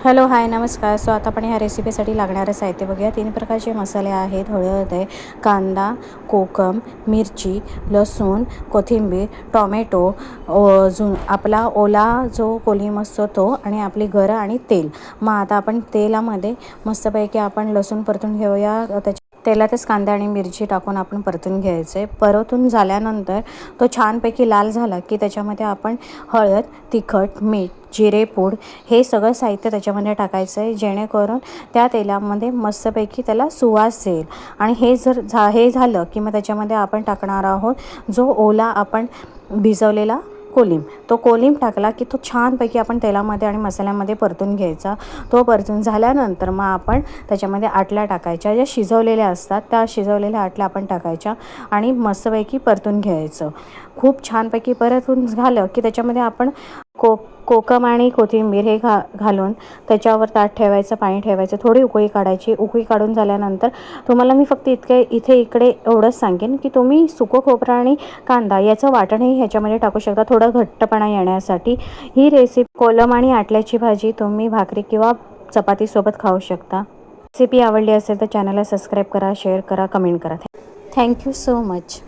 Hello hi नमस्कार. So आता आपण ह्या रेसिपीसाठी लागणारं साहित्य बघूया. 3 प्रकारचे मसाले आहेत. हळद आहे, कांदा, कोकम, मिरची, लसूण, कोथिंबीर, टॉमॅटो, अजून आपला ओला जो कोलिम असतो तो, आणि आपली गरं आणि तेल. मग आता आपण तेलामध्ये मस्तपैकी आपण लसूण परतून घेऊया. तेलातच कांदा आणि मिरची टाकून आपण परतून घ्यायचं आहे. परतून झाल्यानंतर तो छानपैकी लाल झाला की त्याच्यामध्ये आपण हळद, तिखट, मीठ, जिरेपूड हे सगळं साहित्य त्याच्यामध्ये टाकायचं आहे, जेणेकरून त्या तेलामध्ये मस्तपैकी त्याला सुवास येईल. आणि हे जर हे झालं की मग त्याच्यामध्ये आपण टाकणार आहोत जो ओला आपण भिजवलेला कोलिम. तो कोलिम टाकला की तो छानपैकी आपण तेलामध्ये आणि मसाल्यामध्ये परतून घ्यायचा. तो परतून झाल्यानंतर मग आपण त्याच्यामध्ये आटल्या टाकायच्या, ज्या शिजवलेल्या असतात त्या शिजवलेल्या आटल्या आपण टाकायच्या आणि मस्तपैकी परतून घ्यायचं. खूप छानपैकी परतून झालं की त्याच्यामध्ये आपण कोकम आणि कोथिंबीर हे घालून त्याच्यावर ताट ठेवायचं, पाणी ठेवायचं, थोडी उकळी काढायची. उकळी काढून झाल्यानंतर तुम्हाला मी फक्त इकडे एवढंच सांगेन की तुम्ही सुकं खोबरं आणि कांदा याचं वाटणही ह्याच्यामध्ये टाकू शकता, थोडं घट्टपणा येण्यासाठी. ही रेसिपी कोलम आणि आटल्याची भाजी तुम्ही भाकरी किंवा चपातीसोबत खाऊ शकता. रेसिपी आवडली असेल तर चॅनलला सबस्क्राईब करा, शेअर करा, कमेंट करा. Thank you so much.